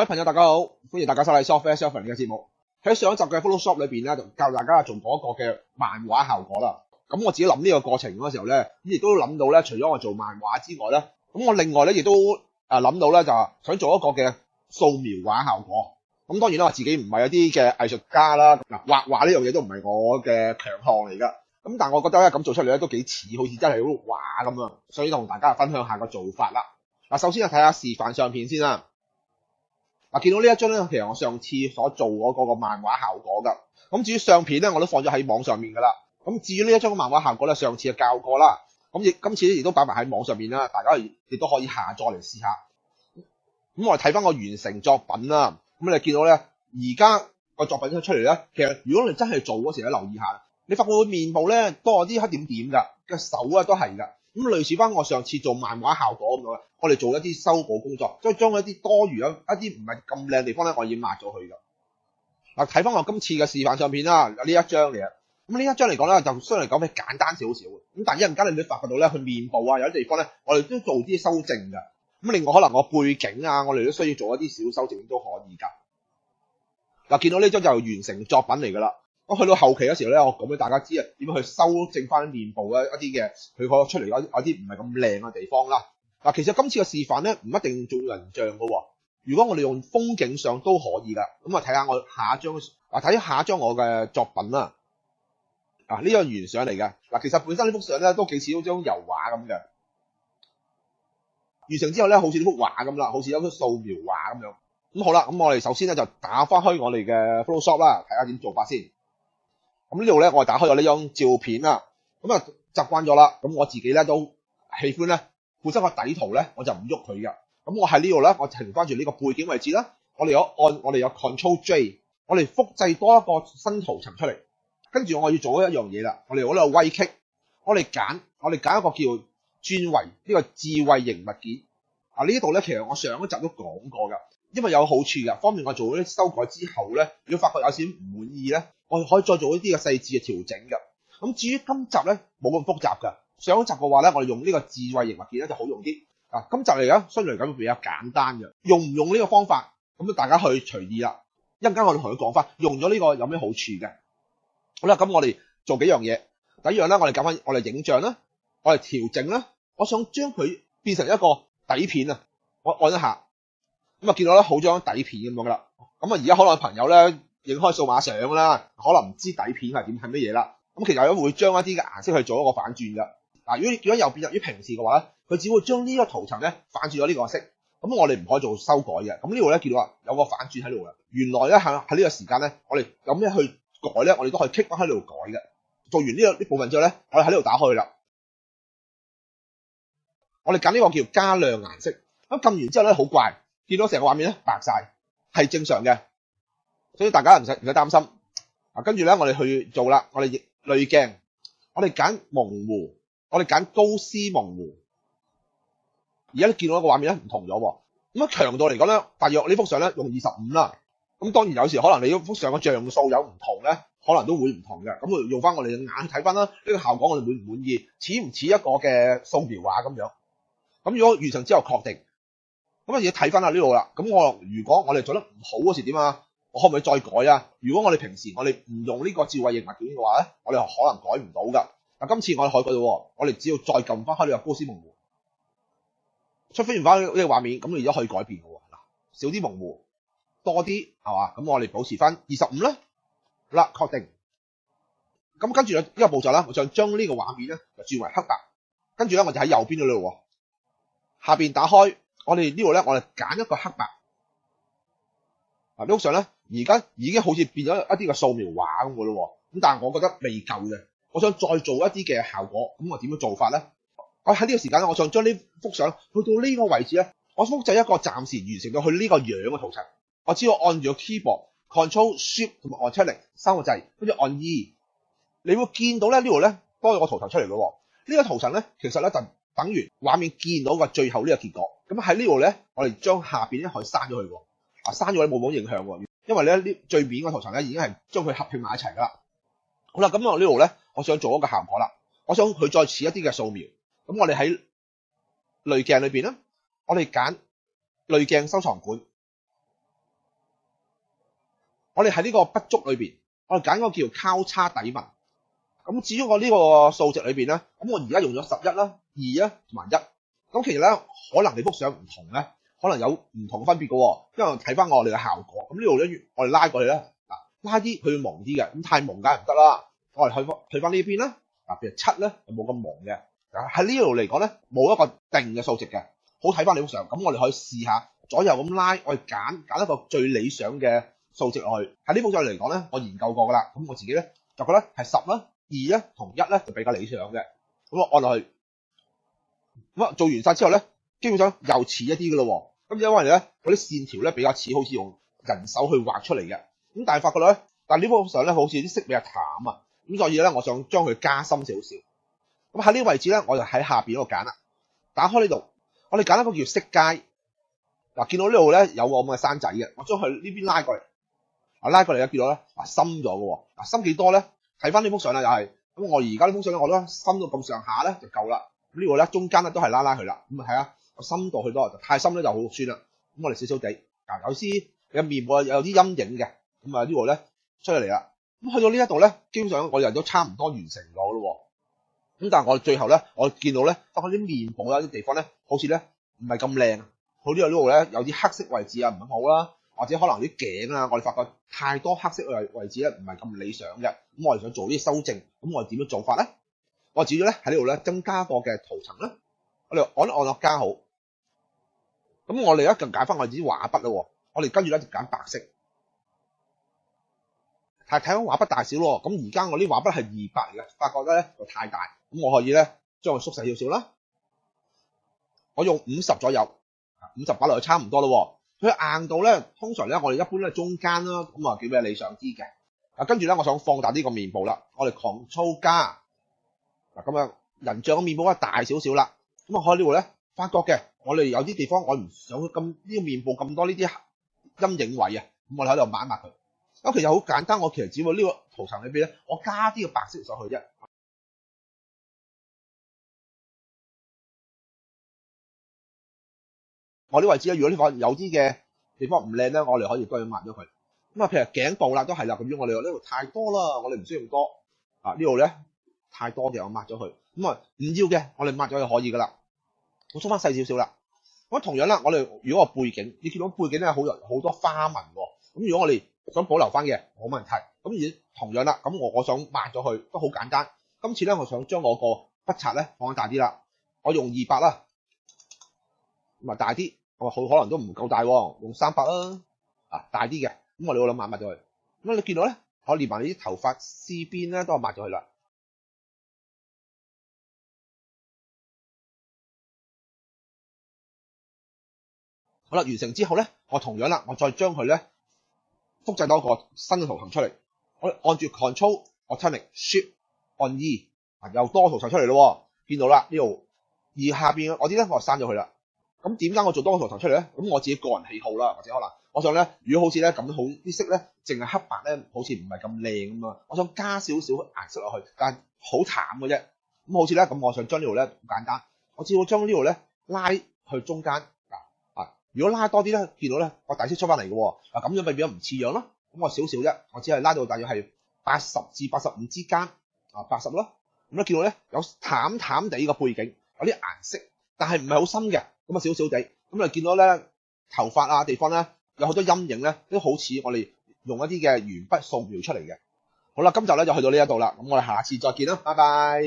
各位朋友大家好，歡迎大家收睇 Software Shelf 嘅節目。喺上一集嘅 Photoshop 裏邊咧，就教大家做嗰個嘅漫畫效果啦。咁我自己諗呢個過程嗰時候咧，亦都諗到咧，除咗我做漫畫之外咧，咁我另外咧亦都諗到咧，就係想做一個嘅素描畫效果。咁當然啦，我自己唔係一啲嘅藝術家啦，畫畫呢樣嘢都唔係我嘅強項嚟噶。咁但係我覺得咧，咁做出嚟咧都幾似，好似真係嗰幅畫咁樣，所以同大家分享下個做法啦。嗱，首先就睇下示範相片先啦。見到呢一張咧，其實我上次所做嗰個漫畫效果噶。咁至於相片咧，我都放咗喺網上面噶啦。咁至於呢一張漫畫效果咧，上次就教過啦。咁今次亦都擺埋喺網上面啦，大家亦都可以下載嚟試下。咁我哋睇翻個完成作品啦。咁你見到咧，而家個作品出嚟咧，其實如果你真係做嗰時咧，留意下，你發覺佢面部咧多啲黑點點噶，嘅手啊都係噶。咁類似翻我上次做漫畫效果咁樣，我哋做一啲修補工作，即係將一啲多餘一啲唔係咁靚地方咧，我已經抹咗佢噶。嗱，睇翻我今次嘅示範相片啦，有呢一張嚟嘅。咁呢一張嚟講咧，就相對嚟講係簡單少少嘅。咁但係一陣間你會發覺到咧，佢面部啊有啲地方咧，我哋都做啲修正噶。咁另外可能我背景啊，我哋都需要做一啲小修正都可以噶。嗱，見到呢張就完成作品嚟噶啦。咁去到後期嗰時候咧，我講俾大家知啊，點樣去修正翻面部嘅一啲嘅佢可出嚟嗰啲唔係咁靚嘅地方啦。嗱，其實今次嘅示範咧，唔一定做人像噶喎。如果我哋用風景相都可以噶。咁啊，睇下我下一張睇下一張我嘅作品啦。呢張原相嚟嘅。嗱，其實本身呢幅相咧都幾似嗰張油畫咁嘅。完成之後咧，好似呢幅畫咁啦，好似有幅素描畫咁樣。咁好啦，咁我哋首先咧就打翻開我哋嘅 Photoshop 啦，睇下點做法先。咁呢度咧，我係打開咗呢張照片啦。咁啊，習慣咗啦。咁我自己咧都喜歡咧，本身個底圖咧我就唔喐佢嘅。咁我喺呢度咧，我停翻住呢個背景位置啦。我哋有 Ctrl J， 我哋複製多一個新圖層出嚟。跟住我要做一樣嘢啦。我哋嗰度 right click， 我哋揀一個叫轉為呢個智慧型物件。呢度咧，其實我上一集都講過噶，因為有好處嘅，方便我做啲修改之後咧，如果發覺有少少唔滿意咧，我可以再做一啲嘅細緻嘅調整㗎。咁至於今集咧冇咁複雜㗎，上一集嘅話咧，我哋用呢個智慧型物件咧就好用啲。今集嚟講相對嚟講會比較簡單嘅，用唔用呢個方法咁大家去隨意啦。一陣間我哋同佢講翻，用咗呢個有咩好處嘅。好啦，咁我哋做幾樣嘢。第一樣咧，我哋揀翻我哋影像啦，我哋調整啦，我想將佢變成一個底片啊，我按一下，咁啊見到咧好張底片咁樣噶啦。咁啊而家可能朋友咧影開數碼相啦，可能唔知底片係點係乜嘢啦。咁其實都會將一啲嘅顏色去做一個反轉噶。如果右邊入於平時嘅話咧，佢只會將呢個圖層咧反轉咗呢個色。咁我哋唔可以做修改嘅。咁呢度咧見到啊有個反轉喺度嘅。原來咧喺呢個時間咧，我哋有咩去改咧，我哋都可以 click 翻喺度改嘅。做完呢部分之後咧，我哋喺呢度打開啦。我哋揀呢個叫加亮顏色。咁撳完之後咧，好怪，見到成個畫面咧白晒，係正常嘅，所以大家唔使擔心。跟住咧，我哋去做啦。我哋濾鏡，我哋揀模糊，我哋揀高斯模糊。而家見到一個畫面咧唔同咗喎。咁強度嚟講咧，大約呢幅相咧用25啦。咁當然有時可能你幅相嘅像素有唔同咧，可能都會唔同嘅。咁用翻我哋嘅眼睇翻啦，呢個效果我哋滿唔滿意，似唔似一個嘅素描畫咁樣？咁如果完成之後確定，咁啊要睇翻下呢度啦。咁如果我哋做得唔好嗰時點啊？我可唔可以再改啊？如果我哋平時我哋唔用呢個智慧型物件嘅話咧，我哋可能改唔到噶。今次我哋可以改到，我哋只要再撳翻開呢個高斯模糊，出翻呢個畫面，咁你而家可以改變嘅喎。少啲模糊，多啲係嘛？咁我哋保持翻25啦。好啦，確定。咁跟住呢個步驟啦，我想將呢個畫面咧就轉為黑白。跟住咧我就喺右邊嗰度喎。下邊打開，我哋呢度咧，我哋揀一個黑白。呢幅相咧，而家已經好似變咗一啲嘅素描畫咁嘅咯。咁但係我覺得未夠嘅，我想再做一啲嘅效果。咁我點樣做法咧？我喺呢個時間咧，我想將呢幅相去到呢個位置咧，我複製一個暫時完成到佢呢個樣嘅圖層。我只要按住個 keyboard Ctrl Shift 同埋按出嚟三個掣，跟住按 E， 你會見到咧呢度咧多咗個圖層出嚟嘅。呢個圖層咧，其實咧就等於畫面見到嘅最後呢個結果。咁喺呢度咧，我哋將下邊咧可以刪咗佢喎。刪咗咧冇影響喎，因為咧呢最面個圖層咧已經係將佢合併埋一齊噶啦。好啦，咁我呢度咧，我想做一個效果啦。我想佢再似一啲嘅素描。咁我哋喺濾鏡裏邊咧，我哋揀濾鏡收藏館。我哋喺呢個筆觸裏邊，我哋揀個叫交叉底紋。咁至於我呢個數值裏邊咧，咁我而家用咗11啦、2啦同埋1。咁其實咧，可能你幅相唔同咧，可能有唔同分別嘅喎。因為睇翻我哋嘅效果，咁呢度咧，我哋拉過去咧，拉啲佢要蒙啲嘅，咁太蒙梗係唔得啦。我哋去翻呢邊啦，譬如7咧就冇咁蒙嘅。喺呢度嚟講咧，冇一個定嘅數值嘅，好睇翻你幅相。咁我哋可以試下左右咁拉，我哋揀一個最理想嘅數值落去。喺呢幅相嚟講咧，我研究過噶啦，咁我自己咧就覺得係10啦、2咧同1咧就比較理想嘅。咁我按落去，咁做完晒之後咧，基本上又似一啲噶咯。咁因為咧嗰啲線條咧比較似好似用人手去畫出嚟嘅。咁但係發覺咧，但係呢幅相咧好似啲色比較淡啊。咁所以咧，我想將佢加深少少。咁喺呢個位置咧，我就喺下邊嗰度揀啦。打開呢度，我哋揀一個叫色階。嗱，見到呢度咧有個咁嘅山仔嘅，我將佢呢邊拉過嚟。拉過嚟咧，見到咧深咗嘅喎。深幾多咧？睇翻呢幅相啦，又係。咁我而家呢幅相咧，我都深到咁上下咧就夠啦。咁呢個咧中間咧都係拉佢啦。咁啊睇下，我深度去多，太深咧就好肉酸啦。咁我哋少少地，有啲嘅面部有啲陰影嘅。咁啊呢度咧出嚟啦。咁去到呢一度咧，基本上我哋都差唔多完成咗咯。咁但係我最後咧，我見到咧，當啲面部有啲地方咧，好似咧唔係咁靚。好呢度咧有啲黑色位置啊唔咁好啦，或者可能啲頸啊，我哋發覺太多黑色位置咧唔係咁理想嘅。咁我哋想做啲修正，咁我哋點樣做法咧？我主要咧喺呢度咧增加個嘅圖層啦。我哋按落加好。咁我哋而家就揀翻我哋啲畫筆啦。我哋跟住咧就揀白色。睇下畫筆大小咯。咁而家我啲畫筆係200嚟嘅，發覺咧就太大，咁我可以咧將佢縮細少少啦。我用50左右，50擺落去差唔多咯。佢硬度咧，通常咧我哋一般咧中間啦，咁啊叫咩理想啲嘅。跟住咧我想放大呢個面部啦，我哋 Ctrl 加。咁樣人像嘅面部咧大少少啦。咁啊喺呢度咧發覺嘅，我哋有啲地方我唔想咁呢個面部咁多呢啲陰影位啊，咁我哋喺度抹一抹佢。咁其實好簡單，我其實只會呢個圖層裏邊咧，我加啲嘅白色上去啫。我啲位置咧，如果呢個有啲嘅地方唔靚咧，我哋可以幫佢抹咗佢。咁啊，譬如頸部啦，都係啦，咁樣我哋呢度太多啦，我哋唔需要咁多。呢度咧太多嘅，我抹咗佢。咁啊，唔要嘅，我哋抹咗就可以噶啦。我縮翻細少少啦。咁同樣啦，我哋如果個背景，你見到背景咧好多花紋喎。咁如果我哋想保留翻嘅，冇問題。咁而同樣啦，咁我想抹咗佢都好簡單。今次咧，我想將我個筆刷咧放大啲啦。我用200啦，咁啊大啲。我好可能都唔夠大喎，用300啦，大啲嘅。咁我哋會諗抹咗佢。咁你見到咧，我連埋你啲頭髮絲邊咧都係抹咗佢啦。好啦，完成之後咧，我同樣啦，我再將佢咧複製多個新嘅圖層出嚟。我按住 Ctrl， 我 Shift 按 E， 又多個圖層出嚟咯。見到啦呢度，而下邊我啲咧我刪咗佢啦。咁點解我做多個圖層出嚟咧？咁我自己個人喜好啦，或者可能我想咧，如果好似咧咁好啲色咧，淨係黑白咧，好似唔係咁靚咁啊。我想加少少顏色落去，但係好淡嘅啫。咁好似咧咁，我想將呢度咧好簡單，我只要將呢度咧拉去中間。如果拉多啲咧，見到咧個底色出翻嚟嘅喎。咁樣咪變咗唔似樣咯。咁我少少啫，我只係拉到大約係80至85之間，80咯。咁咧見到咧有淡淡地個背景，有啲顏色，但係唔係好深嘅。咁啊少少地，咁啊見到咧頭髮啊地方咧有好多陰影咧，都好似我哋用一啲嘅鉛筆掃描出嚟嘅。好啦，今集咧就去到呢一度啦，咁我哋下次再見啦，拜拜。